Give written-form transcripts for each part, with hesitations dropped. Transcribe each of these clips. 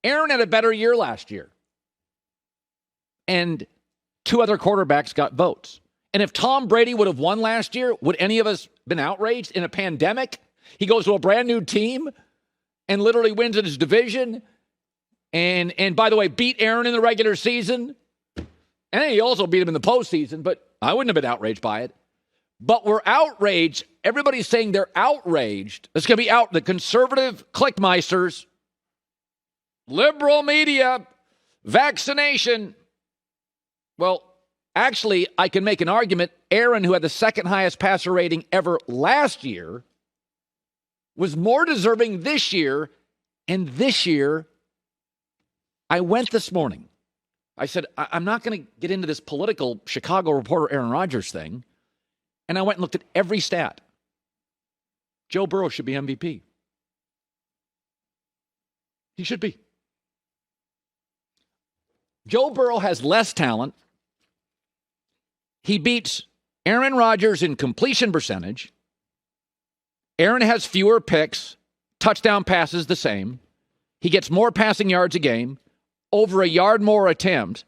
Aaron had a better year last year. And 2 other quarterbacks got votes. And if Tom Brady would have won last year, would any of us been outraged in a pandemic? He goes to a brand new team and literally wins in his division. And by the way, beat Aaron in the regular season. And he also beat him in the postseason, but I wouldn't have been outraged by it. But we're outraged. Everybody's saying they're outraged. It's going to be out. The conservative clickmeisters, liberal media, vaccination. Well, actually, I can make an argument. Aaron, who had the second highest passer rating ever last year, was more deserving this year. And this year, I went this morning. I said, I'm not going to get into this political Chicago reporter Aaron Rodgers thing. And I went and looked at every stat. Joe Burrow should be MVP. He should be. Joe Burrow has less talent. He beats Aaron Rodgers in completion percentage. Aaron has fewer picks, touchdown passes the same. He gets more passing yards a game, over a yard more attempt.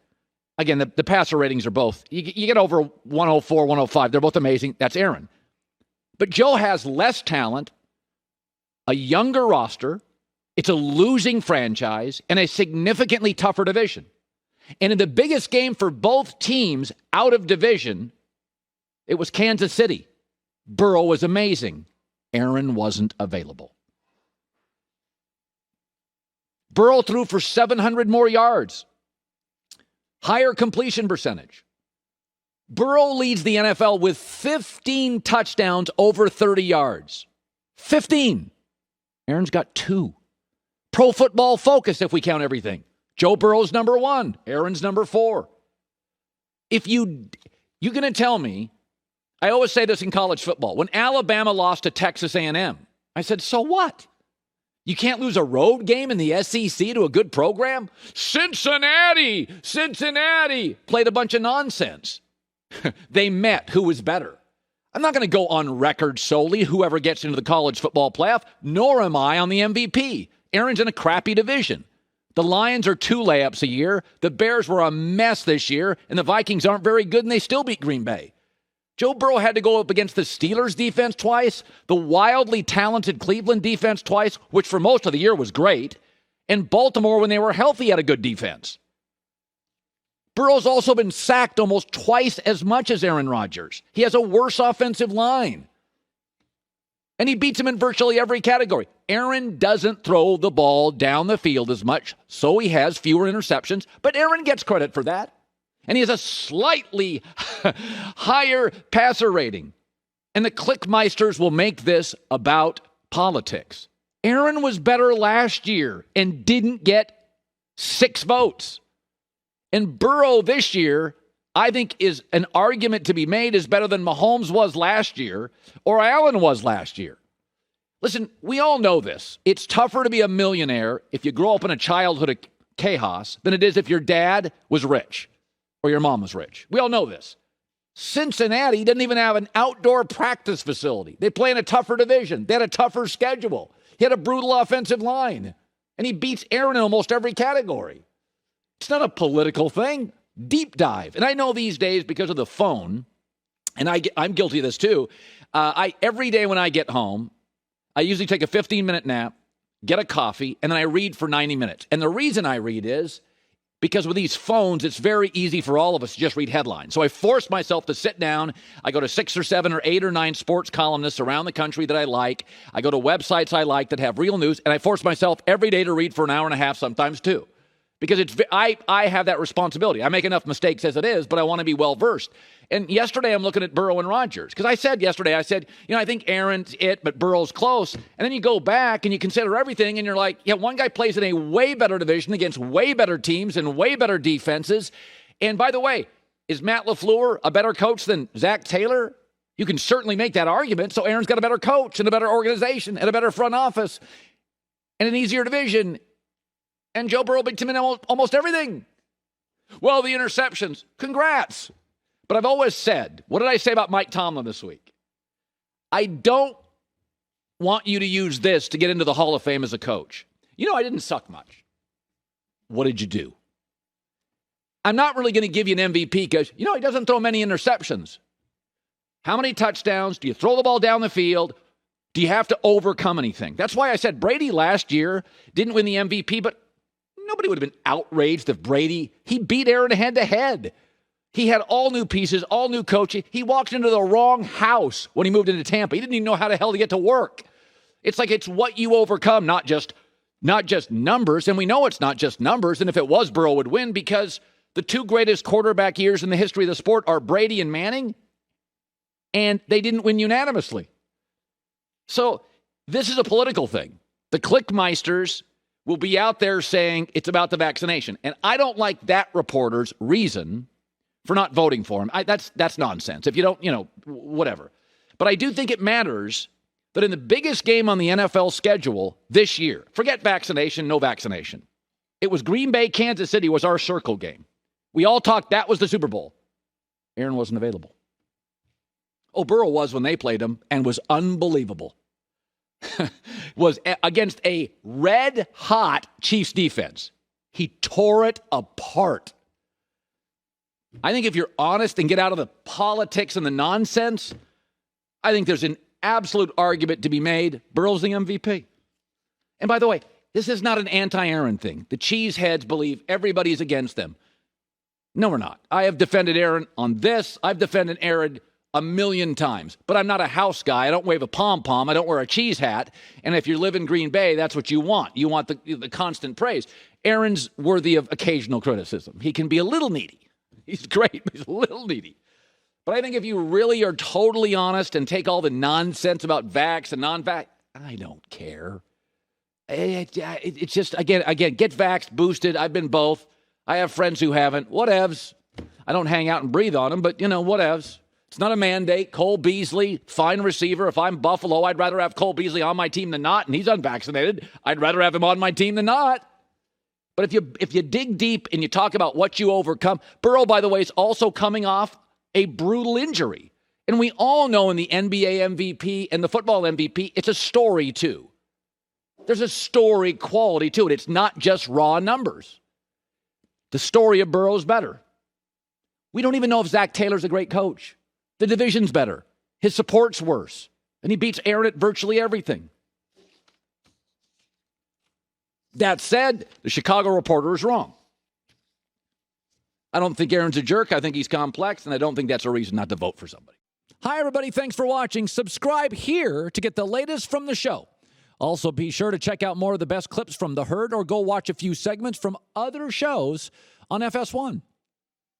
Again, the passer ratings are both. You get over 104, 105. They're both amazing. That's Aaron. But Joe has less talent, a younger roster. It's a losing franchise and a significantly tougher division. And in the biggest game for both teams out of division, it was Kansas City. Burrow was amazing. Aaron wasn't available. Burrow threw for 700 more yards. Higher completion percentage. Burrow leads the NFL with 15 touchdowns over 30 yards. 15. Aaron's got 2. Pro Football Focus, if we count everything. Joe Burrow's number 1. Aaron's number 4. If you're going to tell me, I always say this in college football, when Alabama lost to Texas A&M, I said, so what? You can't lose a road game in the SEC to a good program? Cincinnati played a bunch of nonsense. They met who was better. I'm not going to go on record solely whoever gets into the college football playoff, nor am I on the MVP. Aaron's in a crappy division. The Lions are 2 layups a year. The Bears were a mess this year, and the Vikings aren't very good, and they still beat Green Bay. Joe Burrow had to go up against the Steelers defense twice, the wildly talented Cleveland defense twice, which for most of the year was great, and Baltimore, when they were healthy, had a good defense. Burrow's also been sacked almost twice as much as Aaron Rodgers. He has a worse offensive line. And he beats him in virtually every category. Aaron doesn't throw the ball down the field as much, so he has fewer interceptions, but Aaron gets credit for that. And he has a slightly higher passer rating. And the clickmeisters will make this about politics. Aaron was better last year and didn't get 6 votes. And Burrow this year, I think, is an argument to be made is better than Mahomes was last year or Allen was last year. Listen, we all know this. It's tougher to be a millionaire if you grow up in a childhood of chaos than it is if your dad was rich or your mom was rich. We all know this. Cincinnati didn't even have an outdoor practice facility. They play in a tougher division. They had a tougher schedule. He had a brutal offensive line. And he beats Aaron in almost every category. It's not a political thing. Deep dive. And I know these days because of the phone, and I'm guilty of this too, every day when I get home, I usually take a 15-minute nap, get a coffee, and then I read for 90 minutes. And the reason I read is because with these phones, it's very easy for all of us to just read headlines. So I force myself to sit down. I go to 6 or 7 or 8 or 9 sports columnists around the country that I like. I go to websites I like that have real news, and I force myself every day to read for an hour and a half, sometimes 2. Because I have that responsibility. I make enough mistakes as it is, but I want to be well-versed. And yesterday I'm looking at Burrow and Rodgers. Because I said, I think Aaron's it, but Burrow's close. And then you go back and you consider everything, and you're like, yeah, one guy plays in a way better division against way better teams and way better defenses. And by the way, is Matt LaFleur a better coach than Zach Taylor? You can certainly make that argument. So Aaron's got a better coach and a better organization and a better front office and an easier division. And Joe Burrow beat him in almost everything. Well, the interceptions, congrats. But I've always said, what did I say about Mike Tomlin this week? I don't want you to use this to get into the Hall of Fame as a coach. I didn't suck much. what did you do? I'm not really going to give you an MVP because, he doesn't throw many interceptions. How many touchdowns? Do you throw the ball down the field? Do you have to overcome anything? That's why I said Brady last year didn't win the MVP, but nobody would have been outraged if he beat Aaron head-to-head. He had all new pieces, all new coaching. He walked into the wrong house when he moved into Tampa. He didn't even know how the hell to get to work. It's like it's what you overcome, not just numbers. And we know it's not just numbers. And if it was, Burrow would win because the two greatest quarterback years in the history of the sport are Brady and Manning, and they didn't win unanimously. So this is a political thing. The Clickmeisters will be out there saying it's about the vaccination. And I don't like that reporter's reason for not voting for him. That's nonsense. If you don't, whatever. But I do think it matters that in the biggest game on the NFL schedule this year, forget vaccination, no vaccination. It was Green Bay, Kansas City was our circle game. We all talked that was the Super Bowl. Aaron wasn't available. Oh, Burrow was when they played him and was unbelievable. Was against a red-hot Chiefs defense. He tore it apart. I think if you're honest and get out of the politics and the nonsense, I think there's an absolute argument to be made. Burrow's the MVP. And by the way, this is not an anti-Aaron thing. The cheeseheads believe everybody's against them. No, we're not. I have defended Aaron on this. I've defended Aaron a million times. But I'm not a house guy. I don't wave a pom-pom. I don't wear a cheese hat. And if you live in Green Bay, that's what you want. You want the constant praise. Aaron's worthy of occasional criticism. He can be a little needy. He's great, but he's a little needy. But I think if you really are totally honest and take all the nonsense about vax and non-vax, I don't care. It's just, again, get vaxxed, boosted. I've been both. I have friends who haven't. Whatevs. I don't hang out and breathe on them, but, whatevs. It's not a mandate. Cole Beasley, fine receiver. If I'm Buffalo, I'd rather have Cole Beasley on my team than not, and he's unvaccinated. I'd rather have him on my team than not. But if you dig deep and you talk about what you overcome, Burrow, by the way, is also coming off a brutal injury. And we all know in the NBA MVP and the football MVP, it's a story too. There's a story quality to it. It's not just raw numbers. The story of Burrow's better. We don't even know if Zach Taylor's a great coach. The division's better. His support's worse. And he beats Aaron at virtually everything. That said, the Chicago reporter is wrong. I don't think Aaron's a jerk. I think he's complex, and I don't think that's a reason not to vote for somebody. Hi, everybody. Thanks for watching. Subscribe here to get the latest from the show. Also, be sure to check out more of the best clips from The Herd or go watch a few segments from other shows on FS1.